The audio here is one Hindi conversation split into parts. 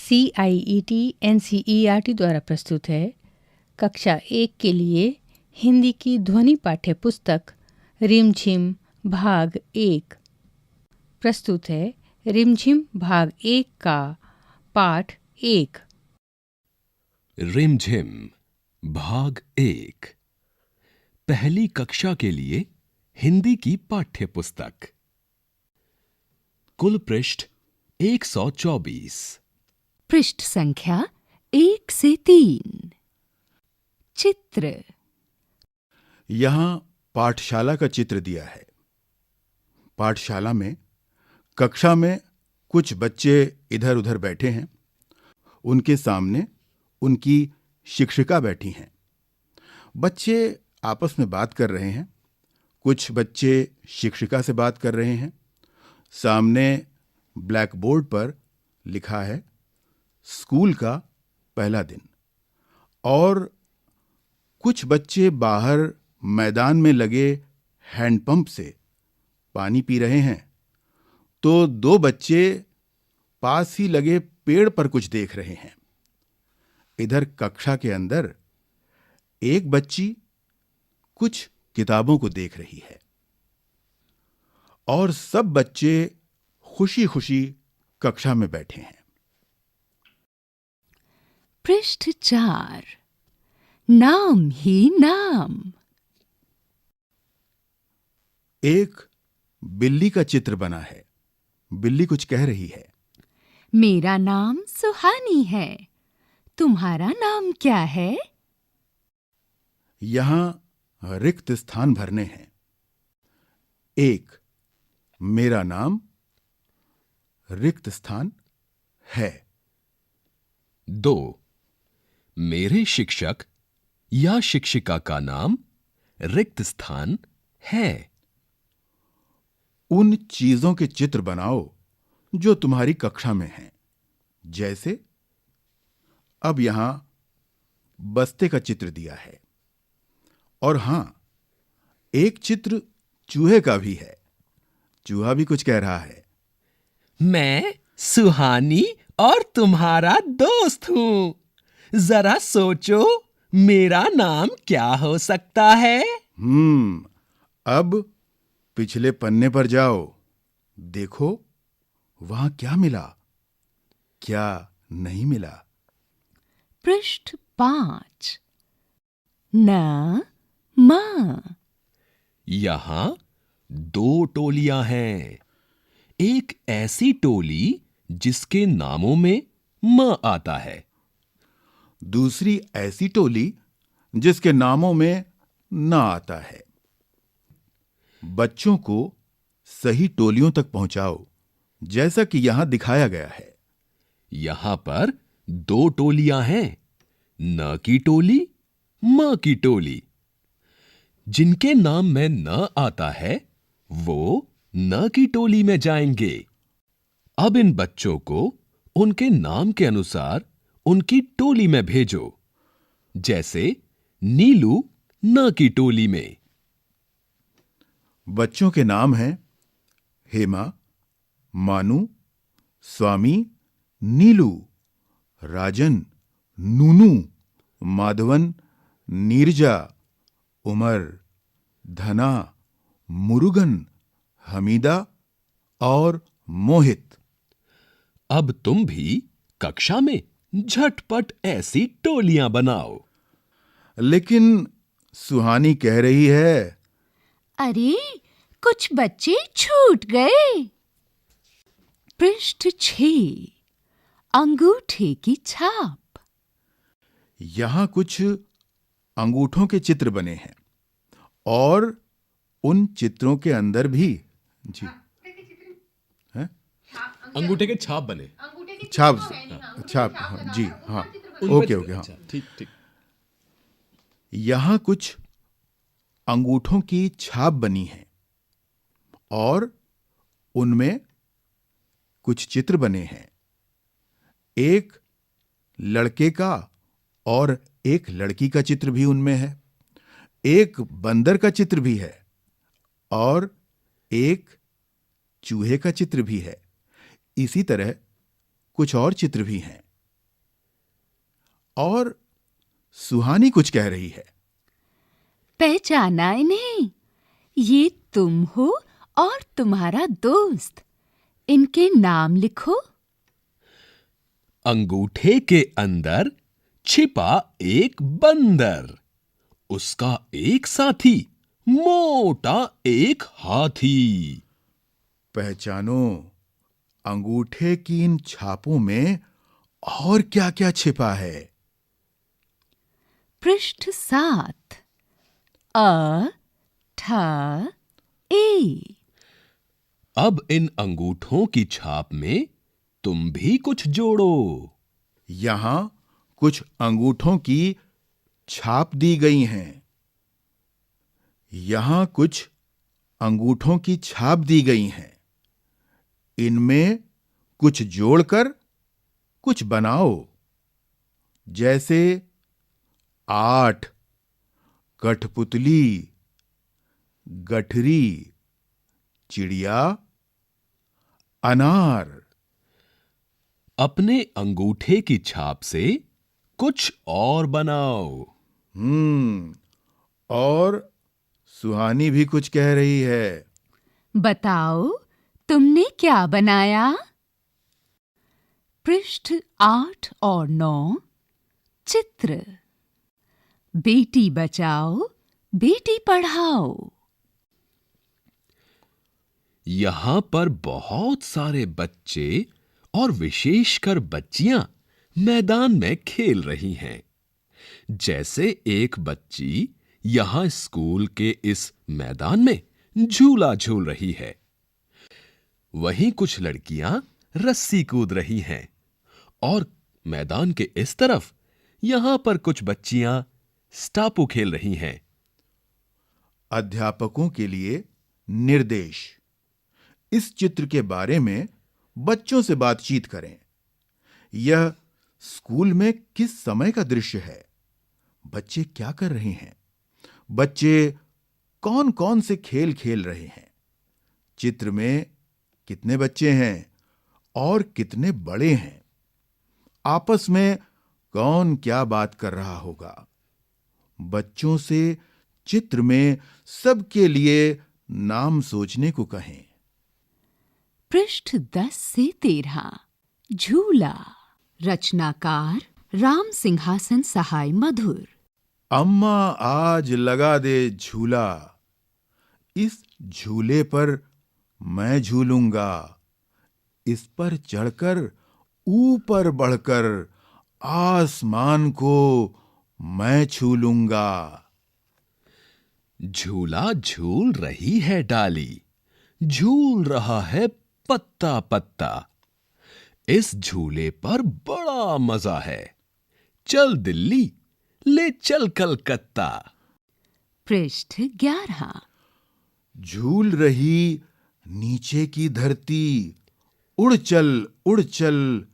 CIET NCERT द्वारा प्रस्तुत है कक्षा 1 के लिए हिंदी की ध्वनि पाठ्य पुस्तक रिमझिम भाग 1। प्रस्तुत है रिमझिम भाग 1 का पाठ 1। रिमझिम भाग 1 पहली कक्षा के लिए हिंदी की पाठ्य पुस्तक। कुल पृष्ठ 124। पृष्ठ संख्या 1 से 3। चित्र। यहां पाठशाला का चित्र दिया है। पाठशाला में कक्षा में कुछ बच्चे इधर उधर बैठे हैं। उनके सामने उनकी शिक्षिका बैठी हैं। बच्चे आपस में बात कर रहे हैं। कुछ बच्चे शिक्षिका से बात कर रहे हैं। सामने ब्लैक बोर्ड पर लिखा है स्कूल का पहला दिन। और कुछ बच्चे बाहर मैदान में लगे हैंडपंप से पानी पी रहे हैं, तो दो बच्चे पास ही लगे पेड़ पर कुछ देख रहे हैं। इधर कक्षा के अंदर एक बच्ची कुछ किताबों को देख रही है और सब बच्चे खुशी खुशी कक्षा में बैठे हैं। पृष्ठ 4। नाम ही नाम। एक बिल्ली का चित्र बना है। बिल्ली कुछ कह रही है। मेरा नाम सुहानी है। तुम्हारा नाम क्या है? यहां रिक्त स्थान भरने हैं। 1 मेरा नाम रिक्त स्थान है। 2 मेरे शिक्षक या शिक्षिका का नाम रिक्त स्थान है। उन चीजों के चित्र बनाओ जो तुम्हारी कक्षा में हैं। जैसे अब यहां बस्ते का चित्र दिया है। और हां, एक चित्र चूहे का भी है। चूहा भी कुछ कह रहा है। मैं सुहानी और तुम्हारा दोस्त हूं। जरा सोचो मेरा नाम क्या हो सकता है? अब पिछले पन्ने पर जाओ। देखो वहां क्या मिला, क्या नहीं मिला। पृष्ठ 5। न मां। यहां 2 टोलियां हैं। एक ऐसी टोली जिसके नामों में म आता है। दूसरी ऐसी टोली जिसके नामों में न आता है। बच्चों को सही टोलियों तक पहुंचाओ, जैसा कि यहां दिखाया गया है। यहां पर 2 टोलियां हैं, न की टोली, म की टोली। जिनके नाम में न आता है वो न की टोली में जाएंगे। अब इन बच्चों को उनके नाम के अनुसार उनकी टोली में भेजो। जैसे नीलू न की टोली में। बच्चों के नाम हैं हेमा, मानू, स्वामी, नीलू, राजन, नूनू, माधवन, नीरजा, उमर, धना, मुरुगन, हमीदा और मोहित। अब तुम भी कक्षा में झटपट ऐसी टोलियां बनाओ। लेकिन सुहानी कह रही है, अरे, कुछ बच्चे छूट गए। पृष्ठ 6। अंगूठे की छाप। यहां कुछ अंगूठों के चित्र बने हैं और उन चित्रों के अंदर भी अंगूठे के छाप बने। छाप हाँ, जी हाँ, ओके हाँ, ठीक। यहां कुछ अंगूठों की छाप बनी है और उनमें कुछ चित्र बने हैं। एक लड़के का और एक लड़की का चित्र भी उनमें है। एक बंदर का चित्र भी है और एक चूहे का चित्र भी है। इसी तरह कुछ और चित्र भी हैं। और सुहानी कुछ कह रही है। पहचाना इन्हें? ये तुम हो और तुम्हारा दोस्त। इनके नाम लिखो। अंगूठे के अंदर छिपा एक बंदर, उसका एक साथी मोटा एक हाथी। पहचानो, अंगूठे की इन छापों में और क्या-क्या छिपा है? पृष्ठ 7। अ ठ ए। अब इन अंगूठों की छाप में तुम भी कुछ जोड़ो। यहां कुछ अंगूठों की छाप दी गई हैं। यहां कुछ अंगूठों की छाप दी गई हैं। इनमें कुछ जोड़कर कुछ बनाओ। जैसे 8, कठपुतली, गठरी, चिड़िया, अनार। अपने अंगूठे की छाप से कुछ और बनाओ। और सुहानी भी कुछ कह रही है। बताओ, तुमने क्या बनाया? पृष्ठ 8 और 9। चित्र। बेटी बचाओ, बेटी पढ़ाओ। यहां पर बहुत सारे बच्चे और विशेषकर बच्चियां मैदान में खेल रही हैं। जैसे एक बच्ची यहां स्कूल के इस मैदान में झूला झूल रही है। वहीं कुछ लड़कियां रस्सी कूद रही हैं और मैदान के इस तरफ यहां पर कुछ बच्चियां स्टापू खेल रही हैं। अध्यापकों के लिए निर्देश। इस चित्र के बारे में बच्चों से बातचीत करें। यह स्कूल में किस समय का दृश्य है? बच्चे क्या कर रहे हैं? बच्चे कौन-कौन से खेल खेल रहे हैं? चित्र में कितने बच्चे हैं और कितने बड़े हैं? आपस में कौन क्या बात कर रहा होगा? बच्चों से चित्र में सबके लिए नाम सोचने को कहें। पृष्ठ 10 से 13। झूला। रचनाकार राम सिंहासन सहाय मधुर। अम्मा आज लगा दे झूला, इस झूले पर मैं झूलूंगा। इस पर चढ़कर ऊपर बढ़कर आसमान को मैं छू लूंगा। झूला झूल रही है डाली, झूल रहा है पत्ता पत्ता। इस झूले पर बड़ा मजा है। चल दिल्ली, ले चल कलकत्ता। पृष्ठ 11। झूल रही नीचे की धरती, उड़ चल उड़ चल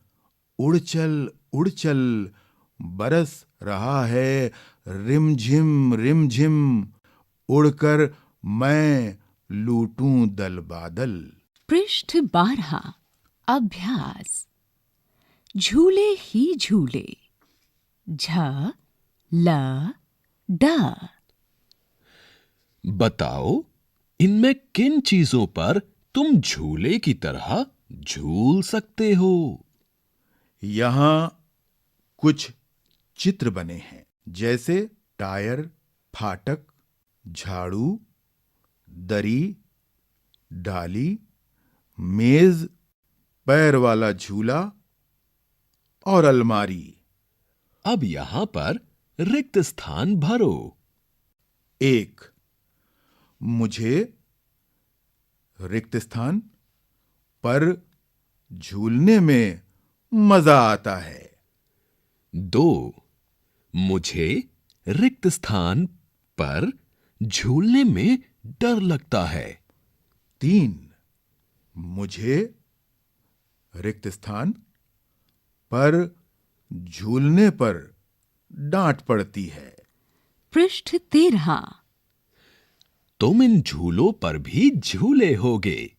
उड़ चल उड़ चल। बरस रहा है रिमझिम रिमझिम, उड़कर मैं लूटूं दल बादल। पृष्ठ 12। अभ्यास। झूले ही झूले। झ ल ड। बताओ, इनमें किन चीजों पर तुम झूले की तरह झूल सकते हो? यहां कुछ चित्र बने हैं, जैसे टायर, फाटक, झाड़ू, दरी, डाली, मेज, पैर वाला झूला और अलमारी। अब यहां पर रिक्त स्थान भरो। 1, मुझे रिक्त स्थान पर झूलने में मजा आता है। 2, मुझे रिक्त स्थान पर झूलने में डर लगता है। 3, मुझे रिक्त स्थान पर झूलने पर डांट पड़ती है। पृष्ठ 13। तुम इन झूलों पर भी झूले होगे।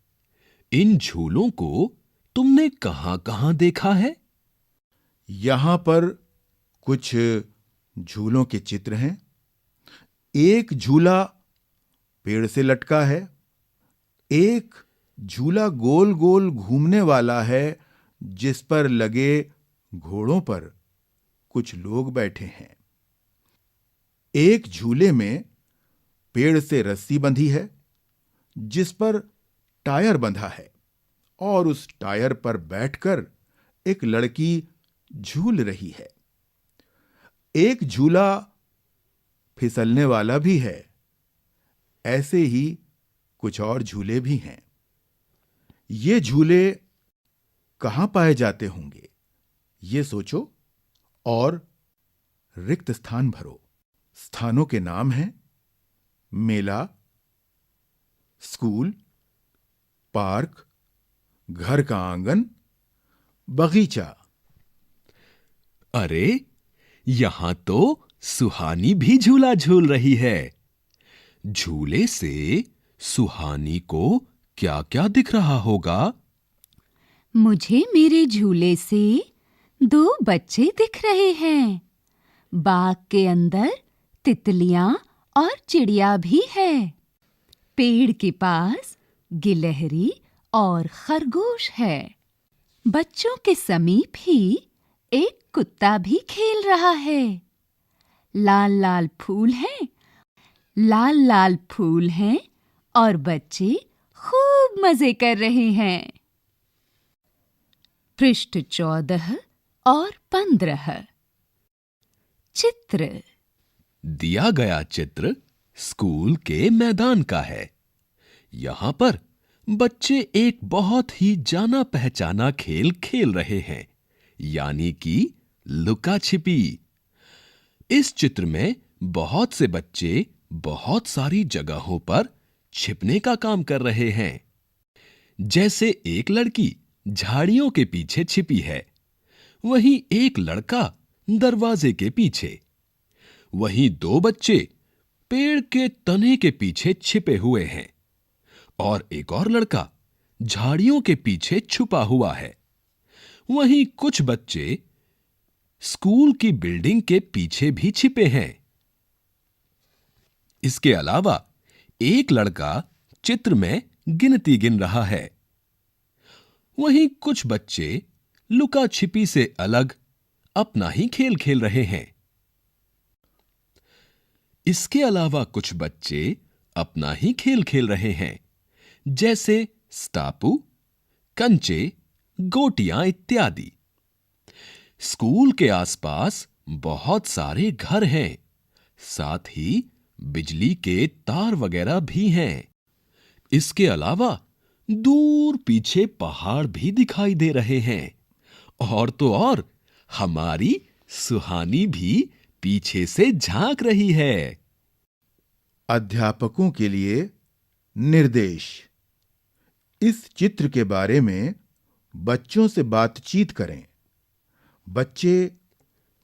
इन झूलों को तुमने कहां-कहां देखा है? यहां पर कुछ झूलों के चित्र हैं। एक झूला पेड़ से लटका है, एक झूला गोल गोल घूमने वाला है जिस पर लगे घोड़ों पर कुछ लोग बैठे हैं। एक झूले में पेड़ से रस्सी बंधी है जिस पर टायर बंधा है और उस टायर पर बैठकर एक लड़की झूल रही है। एक झूला फिसलने वाला भी है। ऐसे ही कुछ और झूले भी हैं। ये झूले कहां पाए जाते होंगे, ये सोचो और रिक्त स्थान भरो। स्थानों के नाम हैं मेला, स्कूल, पार्क, घर का आंगन, बगीचा। अरे, यहां तो सुहानी भी झूला झूल रही है। झूले से सुहानी को क्या क्या दिख रहा होगा? मुझे मेरे झूले से 2 बच्चे दिख रहे हैं। बाग के अंदर तितलियां और चिड़िया भी है। पेड़ के पास गिलहरी और खरगोश है। बच्चों के समीप ही एक कुत्ता भी खेल रहा है। लाल लाल फूल हैं, लाल लाल फूल हैं और बच्चे खूब मजे कर रहे हैं। पृष्ठ 14 और 15। चित्र। दिया गया चित्र स्कूल के मैदान का है। यहां पर बच्चे एक बहुत ही जाना पहचाना खेल खेल रहे हैं, यानी कि लुका छिपी। इस चित्र में बहुत से बच्चे बहुत सारी जगहों पर छिपने का काम कर रहे हैं। जैसे एक लड़की झाड़ियों के पीछे छिपी है, वहीं एक लड़का दरवाजे के पीछे, वहीं 2 बच्चे पेड़ के तने के पीछे छिपे हुए हैं और एक और लड़का झाड़ियों के पीछे छुपा हुआ है। वहीं कुछ बच्चे स्कूल की बिल्डिंग के पीछे भी छिपे हैं। इसके अलावा एक लड़का चित्र में गिनती गिन रहा है। वहीं कुछ बच्चे लुका छिपी से अलग अपना ही खेल खेल रहे हैं। इसके अलावा कुछ बच्चे अपना ही खेल खेल रहे हैं, जैसे स्टापू, कंचे, गोटियां इत्यादि। स्कूल के आसपास बहुत सारे घर हैं, साथ ही बिजली के तार वगैरह भी हैं। इसके अलावा दूर पीछे पहाड़ भी दिखाई दे रहे हैं, और तो और हमारी सुहानी भी पीछे से झांक रही है। अध्यापकों के लिए निर्देश। इस चित्र के बारे में बच्चों से बातचीत करें। बच्चे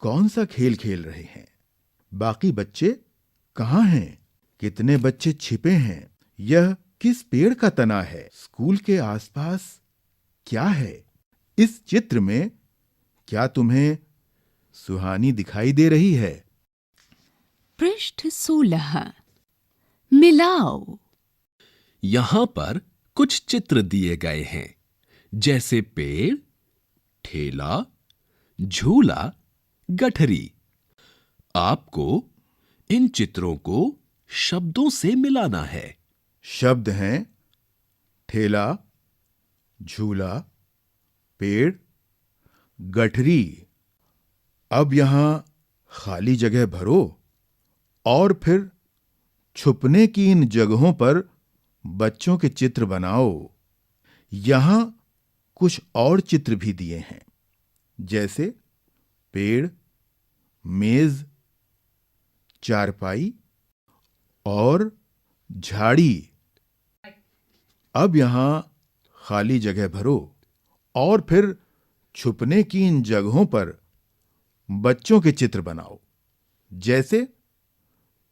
कौन सा खेल खेल रहे हैं? बाकी बच्चे कहां हैं? कितने बच्चे छिपे हैं? यह किस पेड़ का तना है? स्कूल के आसपास क्या है? इस चित्र में क्या तुम्हें सुहानी दिखाई दे रही है? पृष्ठ 16। मिलाओ। यहां पर कुछ चित्र दिए गए हैं, जैसे पेड़, ठेला, झूला, गठरी। आपको इन चित्रों को शब्दों से मिलाना है। शब्द हैं ठेला, झूला, पेड़, गठरी। अब यहां खाली जगह भरो और फिर छुपने की इन जगहों पर बच्चों के चित्र बनाओ। यहां कुछ और चित्र भी दिए हैं, जैसे पेड़, मेज, चारपाई और झाड़ी। अब यहां खाली जगह भरो और फिर छुपने की इन जगहों पर बच्चों के चित्र बनाओ। जैसे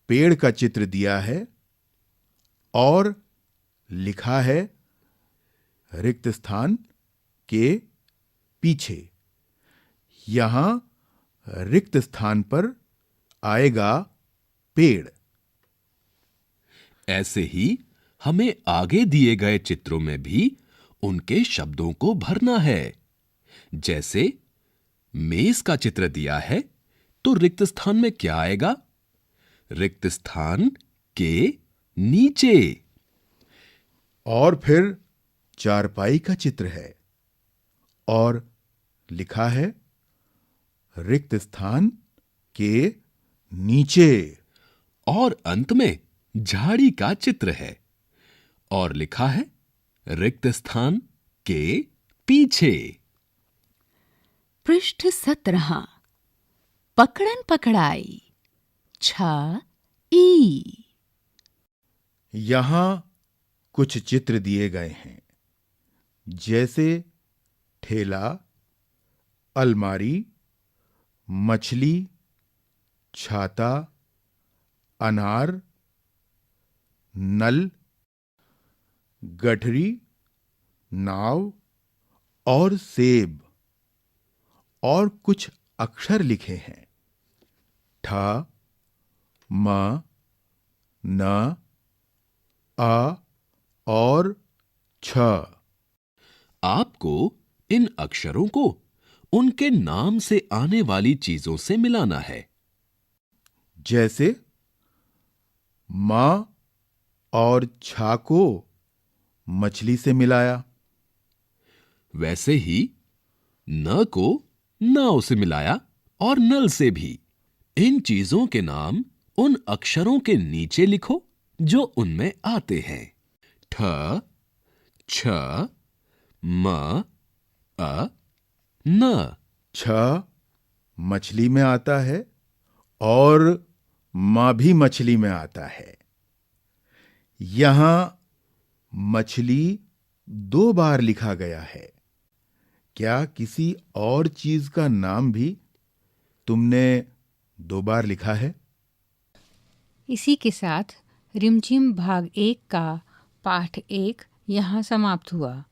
पेड़ का चित्र दिया है और लिखा है रिक्त स्थान के पीछे। यहां रिक्त स्थान पर आएगा पेड़। ऐसे ही हमें आगे दिए गए चित्रों में भी उनके शब्दों को भरना है। जैसे मेज का चित्र दिया है, तो रिक्त स्थान में क्या आएगा? रिक्त स्थान के नीचे। और फिर चारपाई का चित्र है और लिखा है रिक्त स्थान के नीचे। और अंत में झाड़ी का चित्र है और लिखा है रिक्त स्थान के पीछे। पृष्ठ 17 पकड़न पकड़ाई छ ई। यहां कुछ चित्र दिए गए हैं, जैसे ठेला, अलमारी, मछली, छाता, अनार, नल, गठरी, नाव और सेब। और कुछ अक्षर लिखे हैं, ठ, म, न, अ और छ। आपको इन अक्षरों को उनके नाम से आने वाली चीजों से मिलाना है। जैसे मां और छा को मछली से मिलाया, वैसे ही न को नाव से मिलाया और नल से भी। इन चीजों के नाम उन अक्षरों के नीचे लिखो जो उनमें आते हैं। ठ, छ, म, अ, न। छ मछली में आता है और मां भी मछली में आता है। यहां मछली 2 बार लिखा गया है। क्या किसी और चीज का नाम भी तुमने 2 बार लिखा है? इसी के साथ रिमझिम भाग 1 का पाठ 1 यहाँ समाप्त हुआ।